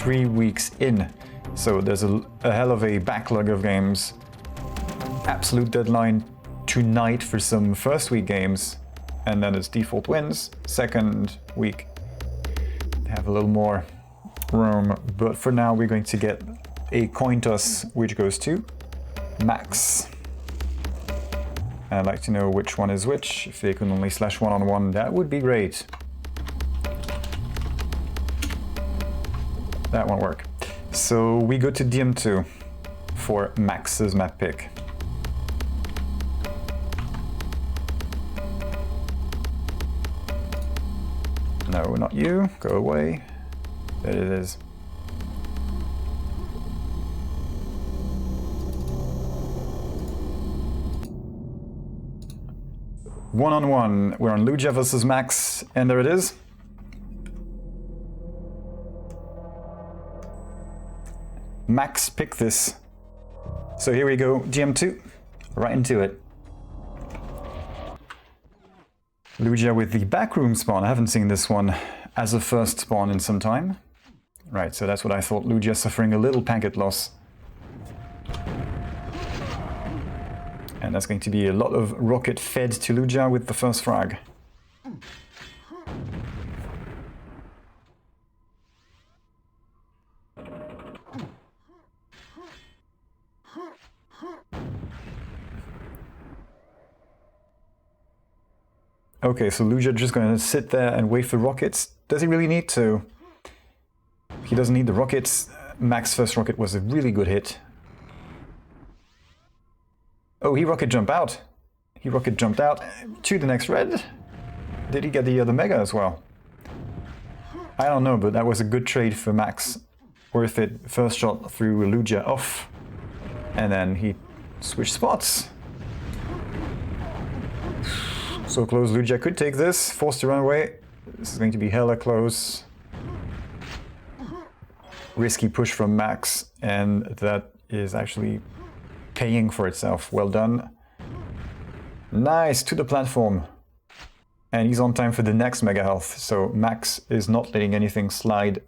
3 weeks in. So there's a hell of a backlog of games. Absolute deadline tonight for some first week games. And then it's default wins. Second week, they have a little more room. But for now, we're going to get a coin toss, which goes to Max. I'd like to know which one is which. If they can only slash one-on-one, that would be great. That won't work. So we go to DM2 for Max's map pick. No, not you. Go away. There it is. One-on-one. We're on LuGia versus Max, and there it is. Max picked this. So here we go, GM2, right into it. LuGia with the backroom spawn. I haven't seen this one as a first spawn in some time. Right, so that's what I thought. LuGia suffering a little packet loss. And that's going to be a lot of rocket fed to LuGia with the first frag. Okay, so LuGia just going to sit there and wait for rockets. Does he really need to? He doesn't need the rockets. Max's first rocket was a really good hit. Oh, he rocket jumped out. He rocket jumped out to the next red. Did he get the other mega as well? I don't know, but that was a good trade for Max. Worth it. First shot through LuGia off. And then he switched spots. So close, LuGia could take this. Forced to run away. This is going to be hella close. Risky push from Max, and that is actually paying for itself. Well done. Nice, to the platform. And he's on time for the next mega health, so Max is not letting anything slide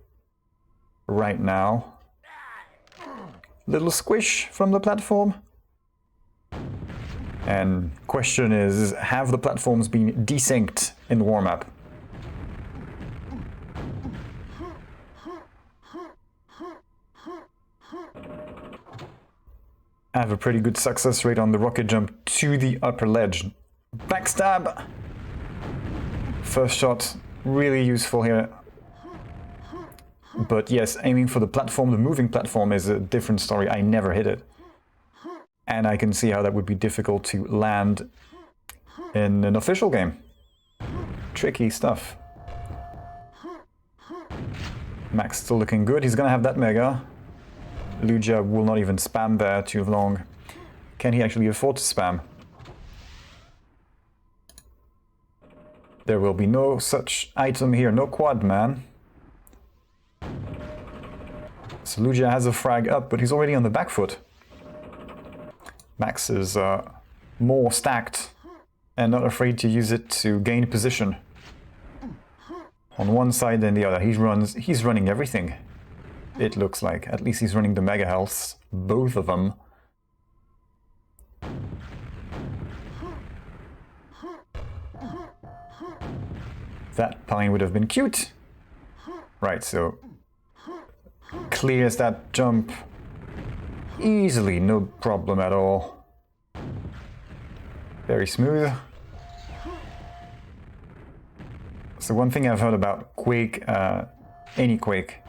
right now. Little squish from the platform. And question is, have the platforms been desynced in warm-up? I have a pretty good success rate on the rocket jump to the upper ledge. Backstab! First shot, really useful here. But yes, aiming for the platform, the moving platform, is a different story. I never hit it. And I can see how that would be difficult to land in an official game. Tricky stuff. Max still looking good. He's gonna have that mega. LuGia will not even spam there too long. Can he actually afford to spam? There will be no such item here, no quad man. So LuGia has a frag up, but he's already on the back foot. Max is more stacked and not afraid to use it to gain position. On one side and the other, he's running everything. It looks like. At least he's running the mega healths, both of them. That pine would have been cute. Right, so clears that jump easily, no problem at all. Very smooth. So one thing I've heard about Quake, any Quake.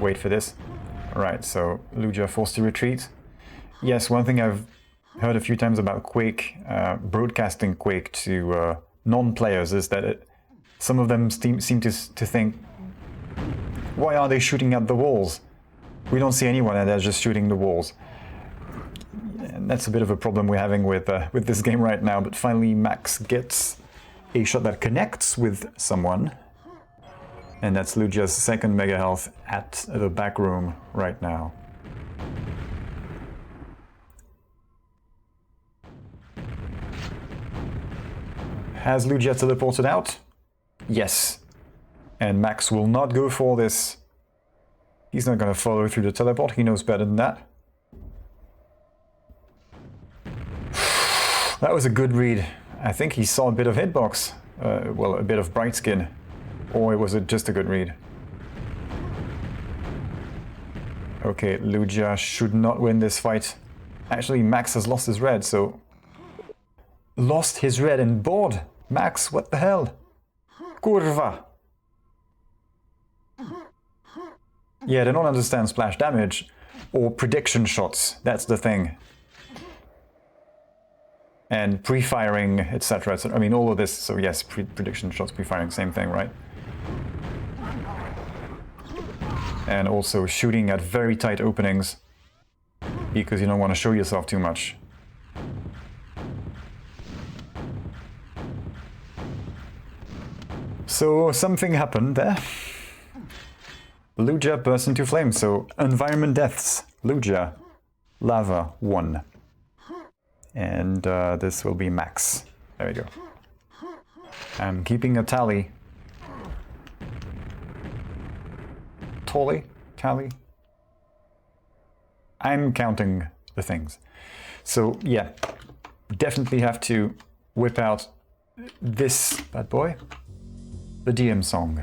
Wait for this. Right, so LuGia forced to retreat. Yes, one thing I've heard a few times about Quake, broadcasting Quake to non-players, is that some of them seem to think, why are they shooting at the walls? We don't see anyone and they're just shooting the walls. And that's a bit of a problem we're having with this game right now, but finally Max gets a shot that connects with someone. And that's LuGia's second mega health at the back room right now. Has LuGia teleported out? Yes. And Max will not go for this. He's not going to follow through the teleport. He knows better than that. That was a good read. I think he saw a bit of hitbox. Well, a bit of bright skin. Or was it just a good read? Okay, LuGia should not win this fight. Actually, Max has lost his red, so... Lost his red and bored! Max, what the hell? Kurva! Yeah, they don't understand splash damage or prediction shots. That's the thing. And pre-firing, etc. I mean, all of this. So yes, prediction shots, pre-firing, same thing, right? And also shooting at very tight openings because you don't want to show yourself too much. So something happened there. LuGia burst into flames, so environment deaths. LuGia, lava 1. And this will be Max. There we go. I'm keeping a tally. Tally? I'm counting the things. So yeah, definitely have to whip out this bad boy. The DM song.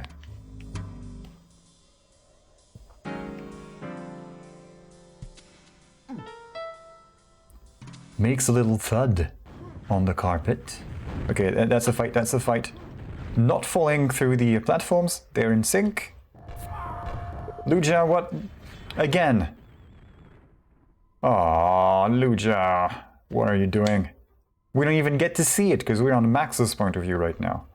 Makes a little thud on the carpet. Okay, that's a fight. Not falling through the platforms, they're in sync. LuGia, what? Again? Aww, LuGia, what are you doing? We don't even get to see it because we're on Max's point of view right now.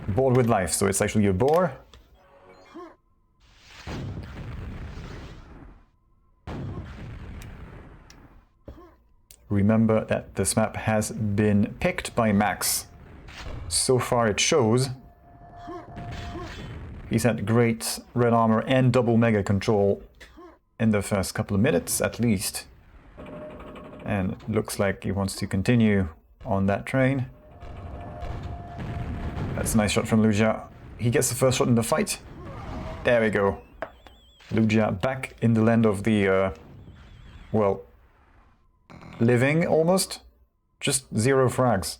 Bored with life, so it's actually a boar. Remember that this map has been picked by Max. So far it shows. He's had great red armor and double mega control in the first couple of minutes at least. And looks like he wants to continue on that train. That's a nice shot from LuGia. He gets the first shot in the fight. There we go. LuGia back in the land of the, well, living almost. Just 0 frags.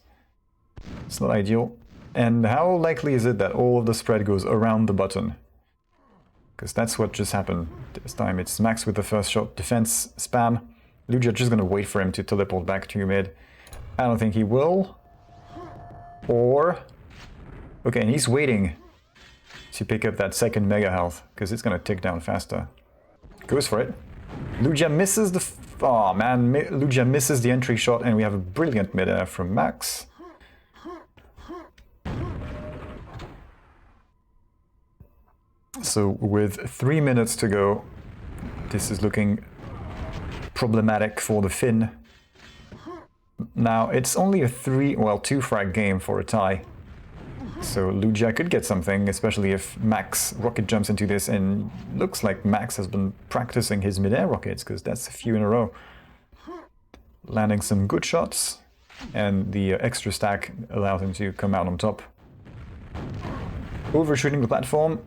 It's not ideal. And how likely is it that all of the spread goes around the button? Because that's what just happened this time. It's Max with the first shot, defense spam. LuGia just gonna wait for him to teleport back to mid. I don't think he will. Or... Okay, and he's waiting to pick up that second mega health, because it's gonna tick down faster. Goes for it. LuGia misses the... Oh man, LuGia misses the entry shot, and we have a brilliant mid-air from Max. So with 3 minutes to go, this is looking problematic for the Finn. Now, it's only a 2 frag game for a tie. So LuGia could get something, especially if Max rocket jumps into this, and looks like Max has been practicing his mid-air rockets, because that's a few in a row. Landing some good shots, and the extra stack allows him to come out on top. Overshooting the platform.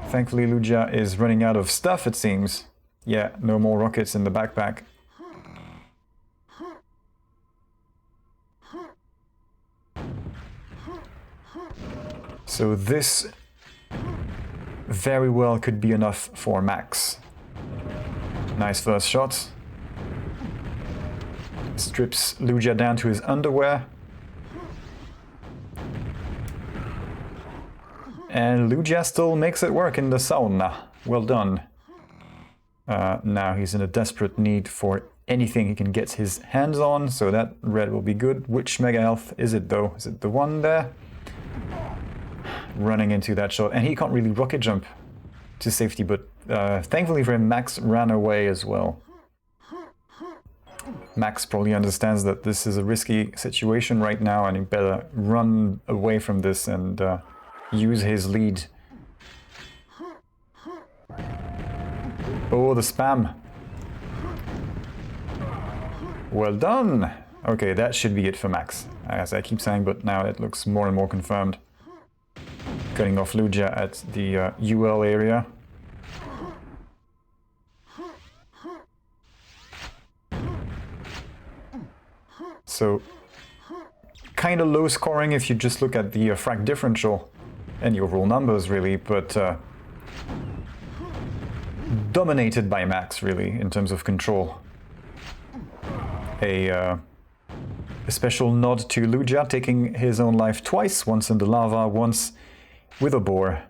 Thankfully LuGia is running out of stuff, it seems. Yeah, no more rockets in the backpack. So this very well could be enough for Max. Nice first shot. Strips LuGia down to his underwear. And LuGia still makes it work in the sauna. Well done. Now he's in a desperate need for anything he can get his hands on, so that red will be good. Which mega health is it though? Is it the one there? Running into that shot, and he can't really rocket jump to safety, but thankfully for him, Max ran away as well. Max probably understands that this is a risky situation right now, and he better run away from this and use his lead. Oh, the spam. Well done. Okay, that should be it for Max, as I keep saying, but now it looks more and more confirmed. cutting off LuGia at the UL area. So, kind of low scoring if you just look at the frag differential and the overall numbers, really, but dominated by Max, really, in terms of control. A special nod to LuGia, taking his own life twice, once in the lava, once with a boar.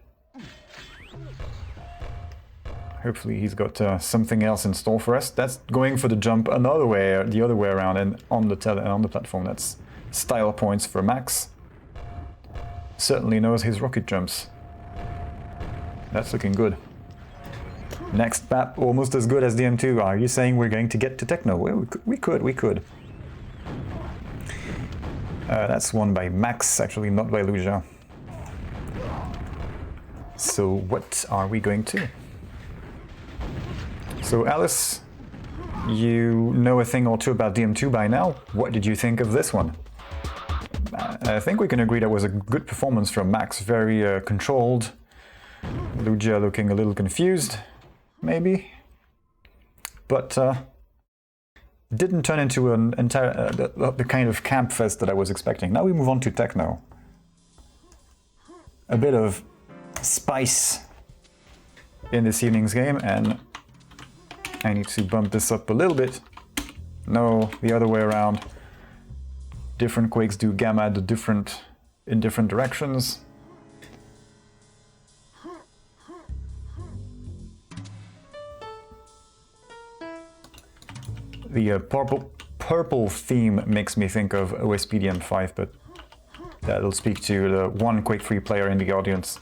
Hopefully he's got something else in store for us. That's going for the jump another way, the other way around, and on the platform. That's style points for Max. Certainly knows his rocket jumps. That's looking good. Next map, almost as good as the M2. Are you saying we're going to get to Techno? Well, we could. That's won by Max, actually, not by LuGia. So what are we going to? So Alice, you know a thing or two about DM2 by now. What did you think of this one? I think we can agree that was a good performance from Max, very controlled. LuGia looking a little confused, maybe. But didn't turn into an entire the kind of camp fest that I was expecting. Now we move on to Techno. A bit of spice in this evening's game, and I need to bump this up a little bit. No, the other way around. Different quakes do gamma in different directions. The purple theme makes me think of OSPDM5, but that'll speak to the one Quake 3 player in the audience.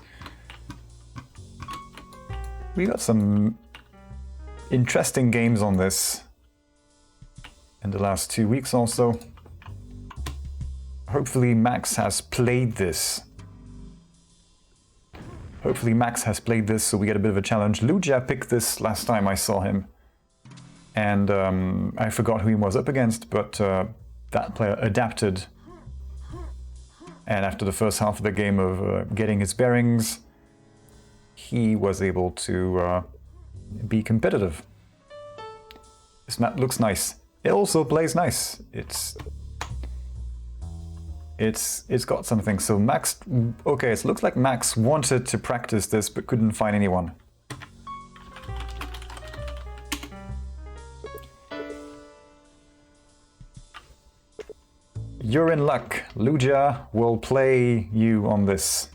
We got some interesting games on this in the last 2 weeks also. Hopefully Max has played this. So we get a bit of a challenge. LuGia picked this last time I saw him. And I forgot who he was up against, but that player adapted. And after the first half of the game of getting his bearings, he was able to be competitive. This map looks nice. It also plays nice. It's got something. So Max, okay, it looks like Max wanted to practice this but couldn't find anyone. You're in luck. LuGia will play you on this.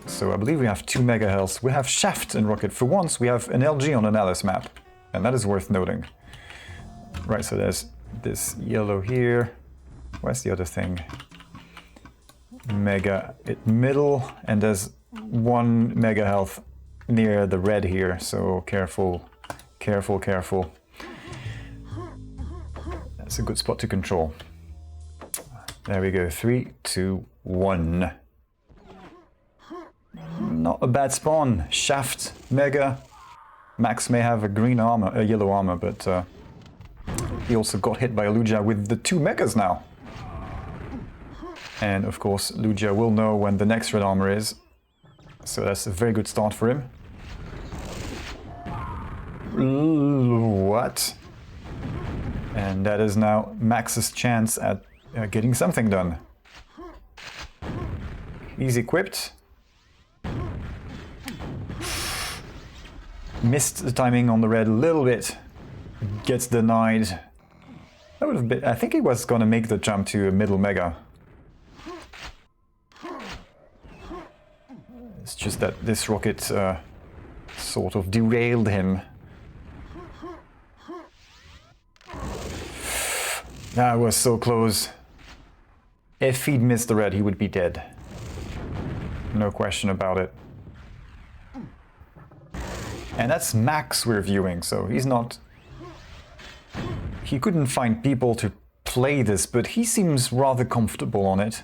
So I believe we have 2 mega health. We have Shaft and Rocket. For once, we have an LG on an Alice map, and that is worth noting. Right, so there's this yellow here. Where's the other thing? Mega at middle, and there's 1 mega health near the red here, so careful. That's a good spot to control. There we go, 3, 2, 1. Not a bad spawn. Shaft, Mega. Max may have a yellow armor, but he also got hit by LuGia with the 2 Megas now. And of course, LuGia will know when the next red armor is. So that's a very good start for him. What? And that is now Max's chance at getting something done. He's equipped. Missed the timing on the red a little bit. Gets denied. That would have been, I think he was going to make the jump to a middle mega. It's just that this rocket sort of derailed him. That was so close. If he'd missed the red, he would be dead. No question about it. And that's Max we're viewing, so he's not... He couldn't find people to play this, but he seems rather comfortable on it.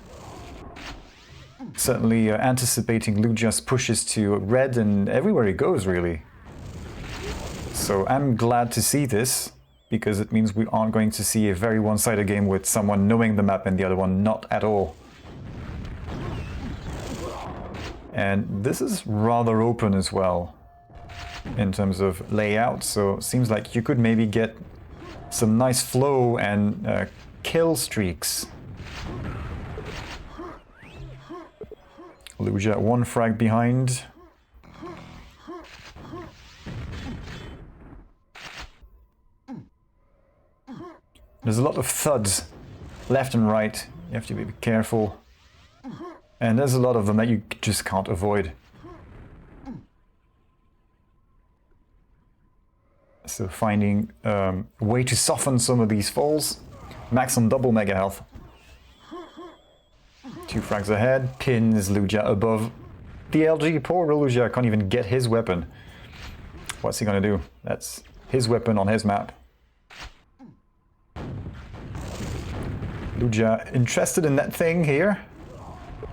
Certainly anticipating LuGia's pushes to red and everywhere he goes, really. So I'm glad to see this, because it means we aren't going to see a very one-sided game with someone knowing the map and the other one not at all. And this is rather open as well in terms of layout, so it seems like you could maybe get some nice flow and kill streaks. LuGia one frag behind. There's a lot of thuds left and right. You have to be careful. And there's a lot of them that you just can't avoid. So finding a way to soften some of these falls. Max on double mega health. 2 frags ahead. Pins LuGia above the LG. Poor LuGia can't even get his weapon. What's he gonna do? That's his weapon on his map. LuGia interested in that thing here.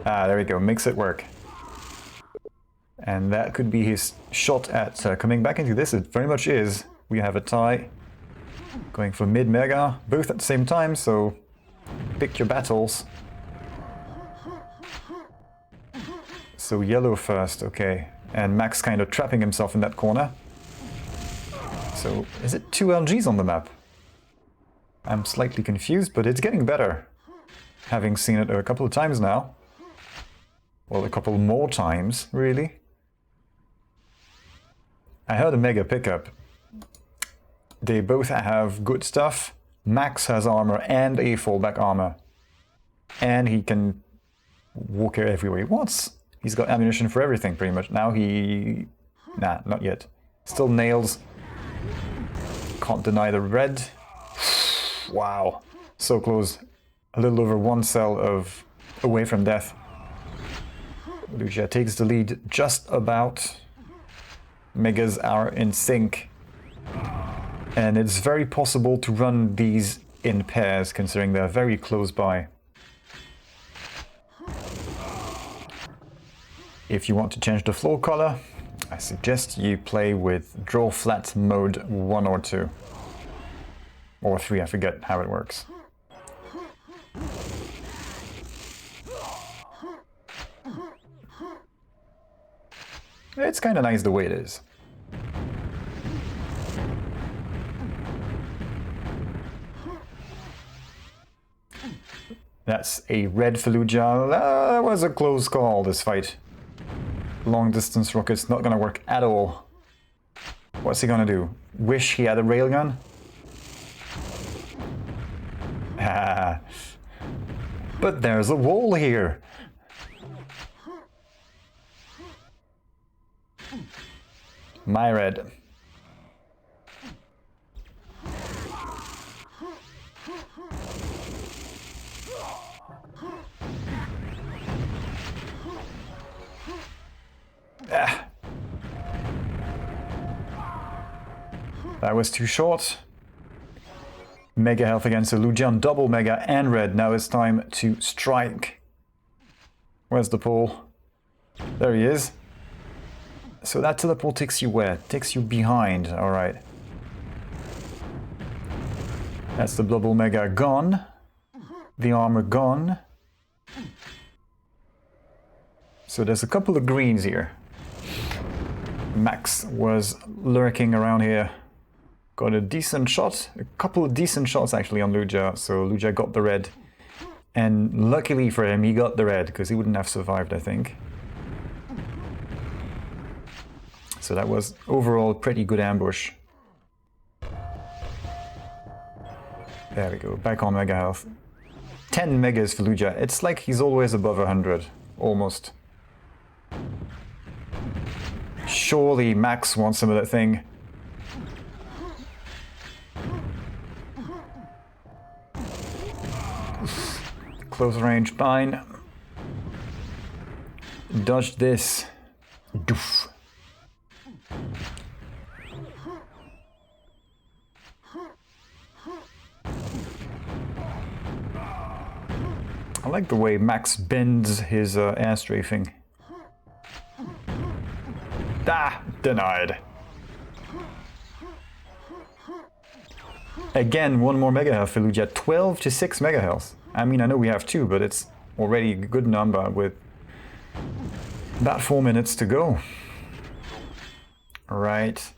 Ah, there we go. Makes it work. And that could be his shot at coming back into this. It very much is. We have a tie. Going for mid-mega. Both at the same time, so pick your battles. So yellow first, okay. And Max kind of trapping himself in that corner. So is it 2 LGs on the map? I'm slightly confused, but it's getting better. Having seen it a couple of times now. Well, a couple more times, really. I heard a mega pickup. They both have good stuff. Max has armor and a fallback armor. And he can walk everywhere he wants. He's got ammunition for everything, pretty much. Now he... Nah, not yet. Still nails. Can't deny the red. Wow. So close. A little over 1 cell of away from death. LuGia takes the lead just about. Megas are in sync. And it's very possible to run these in pairs, considering they're very close by. If you want to change the floor color, I suggest you play with draw flat mode 1 or 2. Or 3, I forget how it works. It's kind of nice the way it is. That's a red for LuGia. That was a close call, this fight. Long distance rocket's not gonna work at all. What's he gonna do? Wish he had a railgun? Ah. But there's a wall here. My red. Ah. That was too short. Mega health against a LuGia, double mega and red. Now it's time to strike. Where's the pole? There he is. So that teleport takes you where? Takes you behind, alright. That's the double mega gone. The armor gone. So there's a couple of greens here. Max was lurking around here. Got a decent shot, a couple of decent shots actually on LuGia, so LuGia got the red. And luckily for him, he got the red, because he wouldn't have survived, I think. So that was overall a pretty good ambush. There we go, back on mega health. 10 megas for LuGia. It's like he's always above 100, almost. Surely Max wants some of that thing. Close range, fine. Dodge this. Doof. I like the way Max bends his air strafing. Ah, denied. Again, 1 more mega health for LuGia. 12 to 6 mega health. I mean, I know we have 2, but it's already a good number with About 4 minutes to go. Right.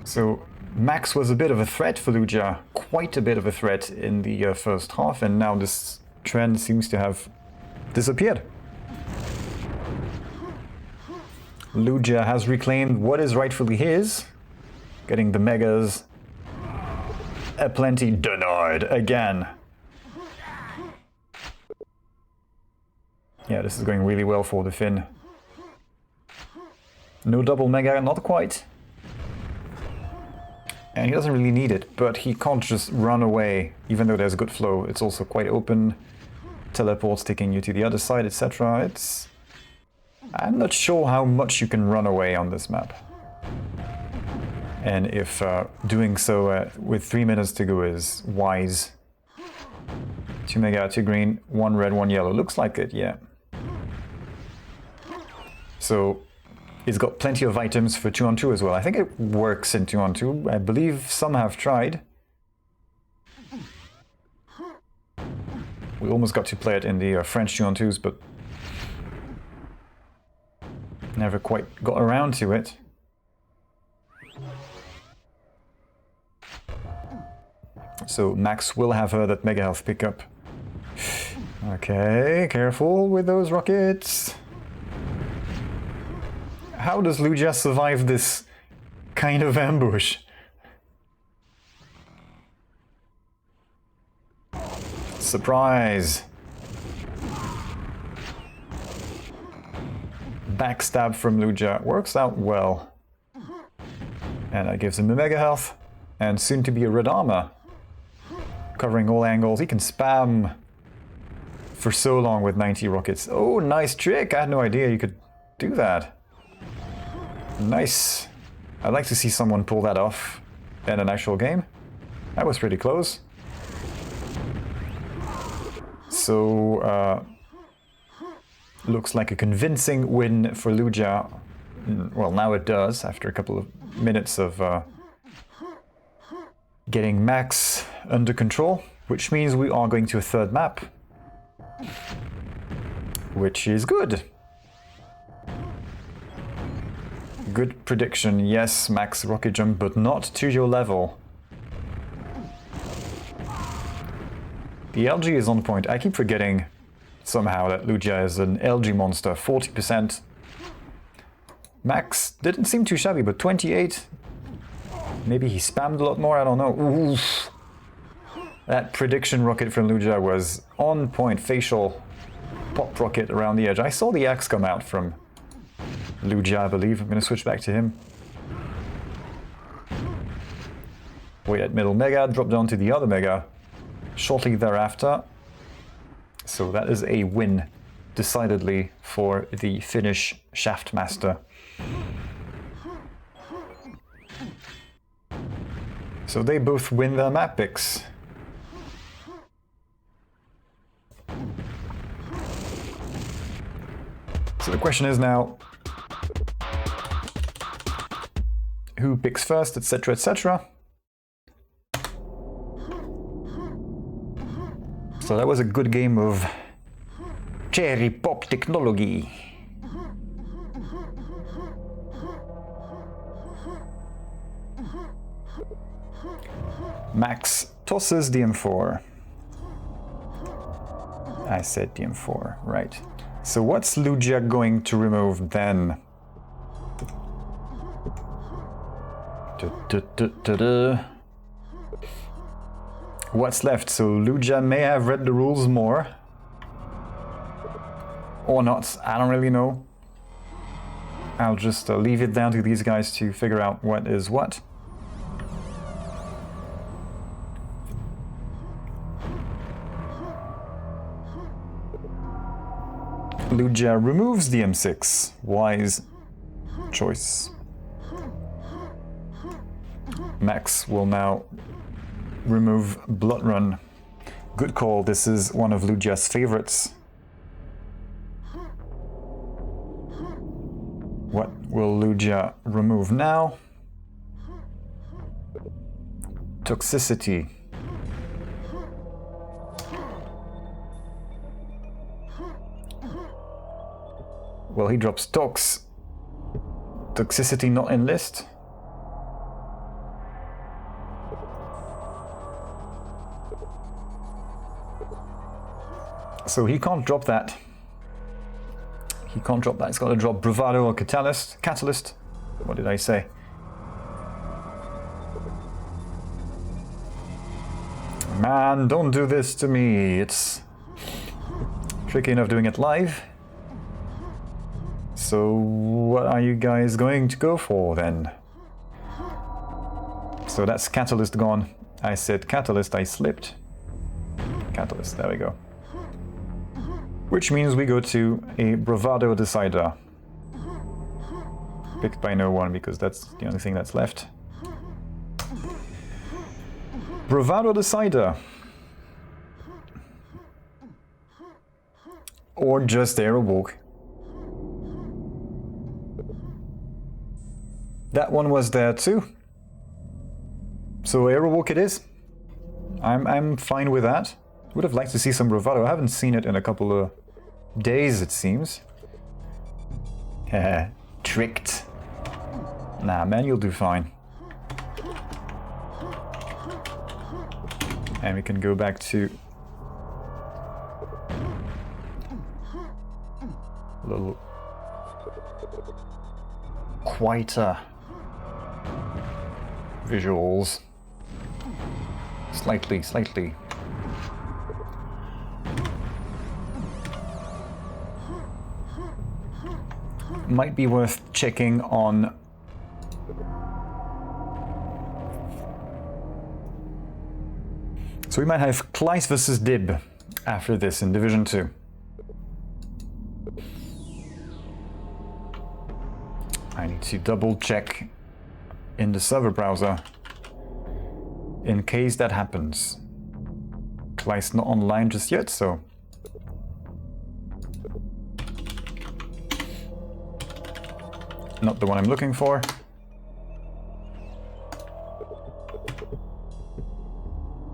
So Max was a bit of a threat for LuGia, quite a bit of a threat in the first half, and now this trend seems to have disappeared. LuGia has reclaimed what is rightfully his, getting the megas aplenty denied again. Yeah, this is going really well for the Finn. No double mega, not quite. And he doesn't really need it, but he can't just run away, even though there's good flow. It's also quite open, teleports taking you to the other side, etc. I'm not sure how much you can run away on this map. And if doing so with 3 minutes to go is wise. 2 mega, 2 green, 1 red, 1 yellow. Looks like it, yeah. So it's got plenty of items for 2-on-2 as well. I think it works in 2-on-2. I believe some have tried. We almost got to play it in the French 2-on-2s, but never quite got around to it. So Max will have her that mega health pickup. Okay, careful with those rockets. How does LuGia survive this kind of ambush? Surprise! Backstab from LuGia works out well. And that gives him a mega health, and soon to be a red armor. Covering all angles, he can spam for so long with 90 rockets. Oh, nice trick! I had no idea you could do that. Nice. I'd like to see someone pull that off in an actual game. That was pretty close. So, looks like a convincing win for LuGia. Well, now it does, after a couple of minutes of getting Max under control, which means we are going to a third map. Which is good. Good prediction, yes, Max rocket jump, but not to your level. The LG is on point. I keep forgetting somehow that LuGia is an LG monster, 40%. Max didn't seem too shabby, but 28. Maybe he spammed a lot more, I don't know. Oof. That prediction rocket from LuGia was on point, facial pop rocket around the edge. I saw the axe come out from LuGia, I believe. I'm going to switch back to him. Wait at middle mega, drop down to the other mega shortly thereafter. So that is a win, decidedly, for the Finnish Shaft Master. So they both win their map picks. So the question is now, who picks first, etc., etc. So that was a good game of cherry pop technology. Max tosses DM4. I said DM4, right. So what's LuGia going to remove then? What's left? So LuGia may have read the rules more. Or not, I don't really know. I'll just leave it down to these guys to figure out what is what. LuGia removes the M6. Wise choice. Max will now remove Blood Run. Good call, this is one of LuGia's favorites. What will LuGia remove now? Toxicity. Well, he drops tox. Toxicity not in list. So he can't drop that. He can't drop that. He's got to drop Bravado or Catalyst. Catalyst. What did I say? Man, don't do this to me. It's tricky enough doing it live. So what are you guys going to go for then? So that's Catalyst gone. I said Catalyst, I slipped. Catalyst, there we go. Which means we go to a Bravado Decider. Picked by no one because that's the only thing that's left. Bravado Decider. Or just Aerowalk. That one was there too. So Aerowalk it is. I'm fine with that. Would have liked to see some Bravado. I haven't seen it in a couple of days, it seems. Tricked. Nah, man, you'll do fine. And we can go back to a little quieter visuals. Slightly. Might be worth checking on so we might have Kleiss versus Dib after this in Division 2. I need to double check in the server browser in case that happens. Kleiss not online just yet, so not the one I'm looking for.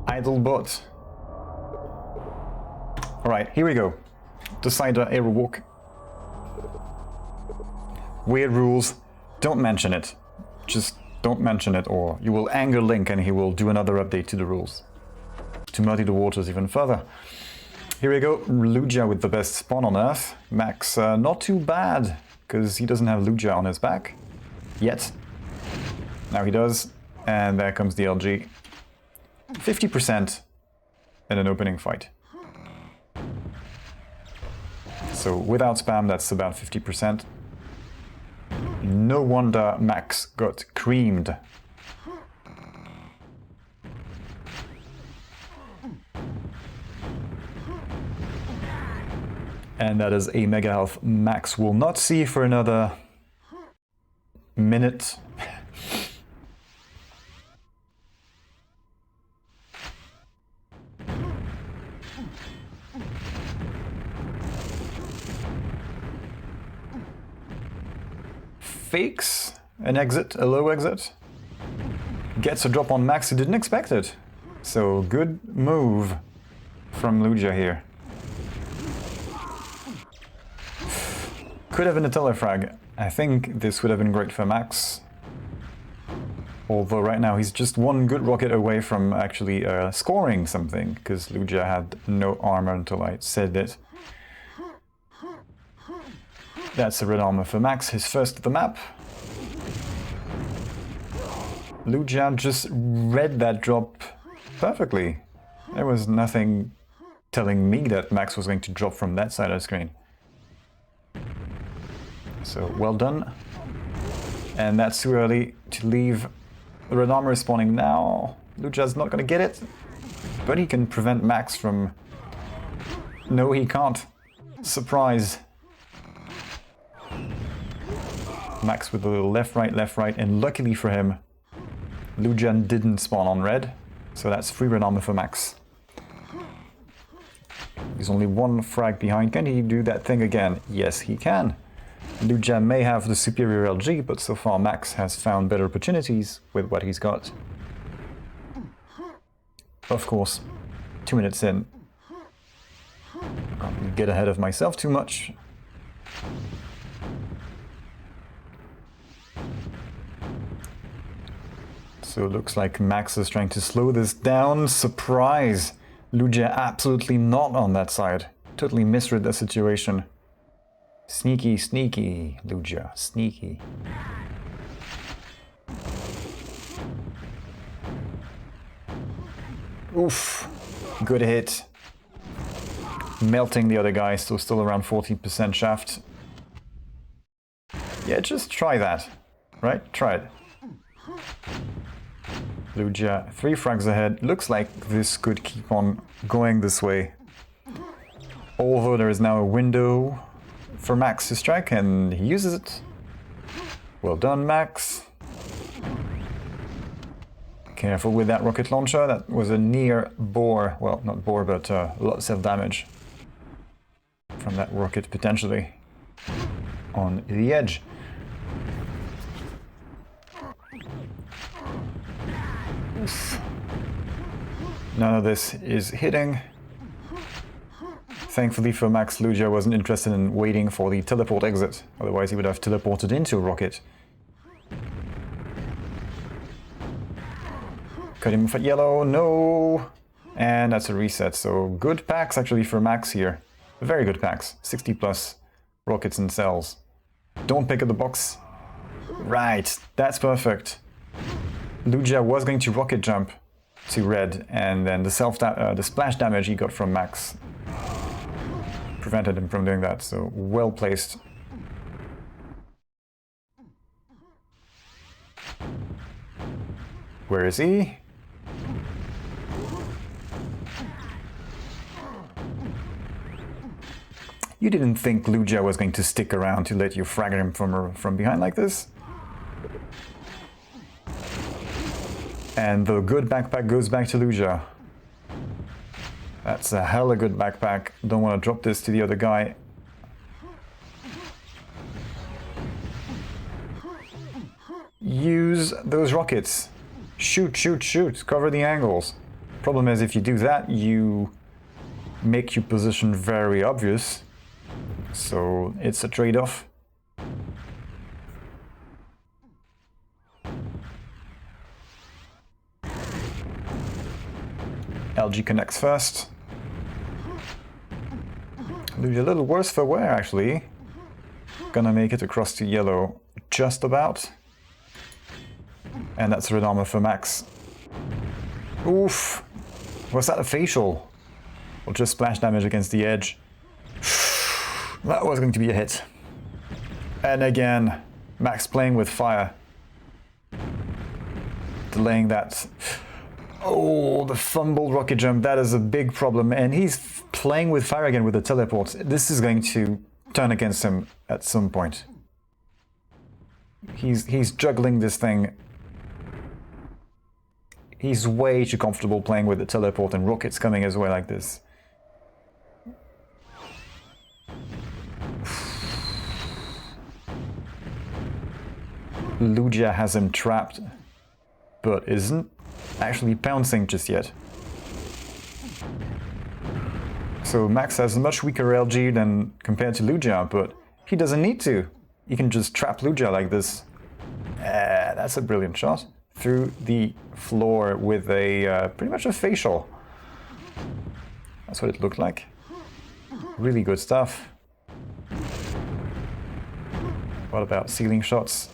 Idlebot. Alright, here we go. Decider Aerowalk. Weird rules. Don't mention it. Just don't mention it or you will anger Link and he will do another update to the rules. To muddy the waters even further. Here we go. LuGia with the best spawn on Earth. Max, not too bad. Because he doesn't have LuGia on his back. Yet. Now he does. And there comes the LG. 50% in an opening fight. So without spam, that's about 50%. No wonder Max got creamed. And that is a mega health Max will not see for another minute. Fakes an exit, a low exit. Gets a drop on Max, he didn't expect it. So good move from LuGia here. Could have been a telefrag. I think this would have been great for Max. Although right now he's just one good rocket away from actually scoring something, because LuGia had no armor until I said it. That's a red armor for Max, his first of the map. LuGia just read that drop perfectly. There was nothing telling me that Max was going to drop from that side of the screen. So, well done. And that's too early to leave. The red armor is spawning now. LuGia's not gonna get it. But he can prevent Max from... No, he can't. Surprise. Max with a little left, right, and luckily for him, LuGia didn't spawn on red. So that's free red armor for Max. He's only one frag behind. Can he do that thing again? Yes, he can. LuGia may have the superior LG, but so far Max has found better opportunities with what he's got. Of course, 2 minutes in. Can't get ahead of myself too much. So it looks like Max is trying to slow this down. Surprise! LuGia absolutely not on that side. Totally misread the situation. Sneaky, sneaky, LuGia. Sneaky. Oof. Good hit. Melting the other guy, so still around 40% shaft. Yeah, just try that. Right? Try it. LuGia, 3 frags ahead. Looks like this could keep on going this way. Although there is now a window for Max to strike, and he uses it. Well done, Max. Careful with that rocket launcher. That was a near bore. Well, not bore, but lots of damage from that rocket potentially on the edge. Oof. None of this is hitting. Thankfully for Max, LuGia wasn't interested in waiting for the teleport exit. Otherwise he would have teleported into a rocket. Cut him for yellow, no! And that's a reset, so good packs actually for Max here. Very good packs, 60 plus rockets and cells. Don't pick up the box. Right, that's perfect. LuGia was going to rocket jump to red, and then the splash damage he got from Max prevented him from doing that, so well placed. Where is he? You didn't think LuGia was going to stick around to let you frag him from behind like this? And the good backpack goes back to LuGia. That's a hella good backpack. Don't want to drop this to the other guy. Use those rockets. Shoot, shoot, shoot. Cover the angles. Problem is, if you do that, you make your position very obvious. So it's a trade-off. LG connects first. LuGia a little worse for wear, actually. Gonna make it across to yellow just about. And that's red armor for Max. Oof! Was that a facial? Or just splash damage against the edge? That was going to be a hit. And again, Max playing with fire. Delaying that. Oh, the fumbled rocket jump, that is a big problem. And he's playing with fire again with the teleport. This is going to turn against him at some point. He's juggling this thing. He's way too comfortable playing with the teleport and rockets coming his way like this. LuGia has him trapped, but isn't actually pouncing just yet. So Max has a much weaker LG than compared to LuGia, but he doesn't need to. He can just trap LuGia like this. That's a brilliant shot. Through the floor with a pretty much a facial. That's what it looked like. Really good stuff. What about ceiling shots?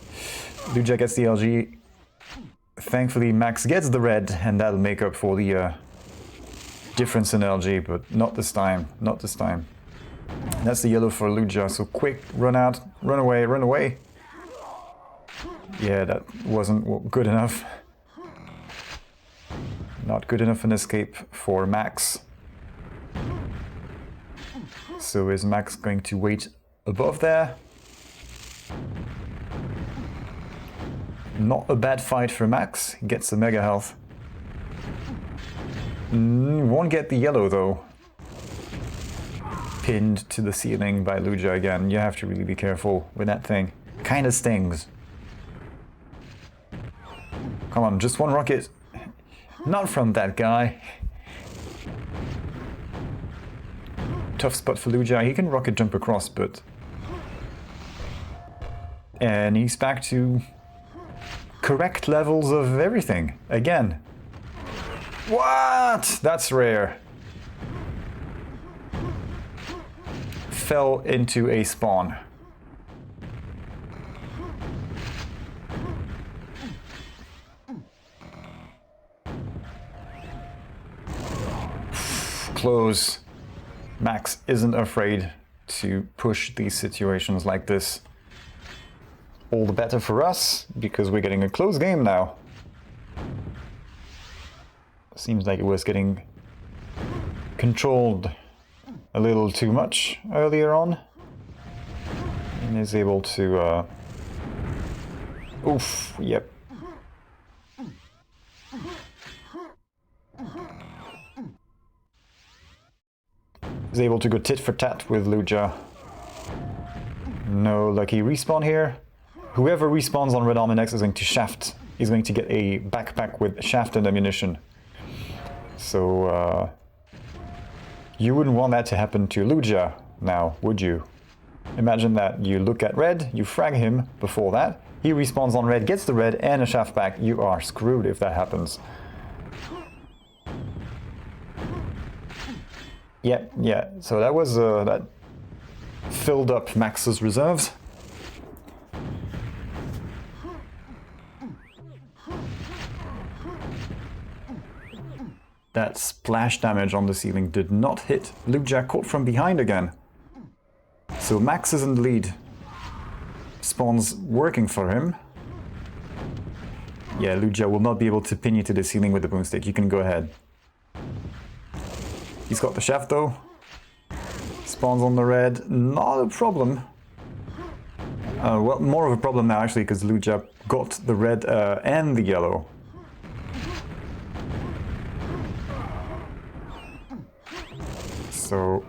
LuGia gets the LG. Thankfully, Max gets the red, and that'll make up for the difference in LG, but not this time. Not this time. That's the yellow for LuGia, so quick, run out, run away, run away. Yeah, that wasn't good enough. Not good enough an escape for Max. So is Max going to wait above there? Not a bad fight for Max. He gets the mega health. Won't get the yellow though. Pinned to the ceiling by LuGia again. You have to really be careful with that thing. Kinda stings. Come on, just one rocket. Not from that guy. Tough spot for LuGia. He can rocket jump across, but... And he's back to correct levels of everything. Again. What? That's rare. Fell into a spawn. Close. Max isn't afraid to push these situations like this. All the better for us, because we're getting a close game now. Seems like it was getting controlled a little too much earlier on. And is able to... Oof, yep. Is able to go tit for tat with LuGia. No lucky respawn here. Whoever respawns on Red Armor next is going to shaft. Is going to get a backpack with shaft and ammunition. So you wouldn't want that to happen to LuGia now, would you? Imagine that you look at red, you frag him before that, he respawns on red, gets the red and a shaft back. You are screwed if that happens. Yeah, so that was that filled up Max's reserves. That splash damage on the ceiling did not hit. LuGia caught from behind again. So Max is in the lead. Spawn's working for him. Yeah, LuGia will not be able to pin you to the ceiling with the boomstick. You can go ahead. He's got the shaft though. Spawns on the red. Not a problem. Well, more of a problem now actually, because LuGia got the red and the yellow. So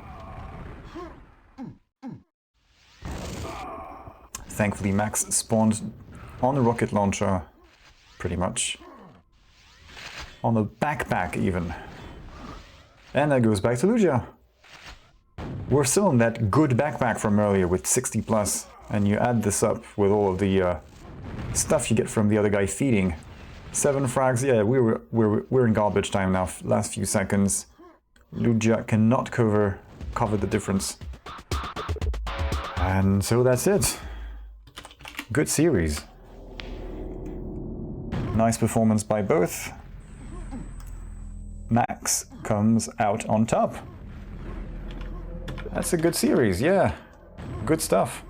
thankfully Max spawned on a rocket launcher, pretty much. On a backpack even. And that goes back to LuGia. We're still in that good backpack from earlier with 60 plus, and you add this up with all of the stuff you get from the other guy feeding. 7 frags, yeah, we're in garbage time now, last few seconds. LuGia cannot cover the difference. And so that's it. Good series. Nice performance by both. Max comes out on top. That's a good series, yeah. Good stuff.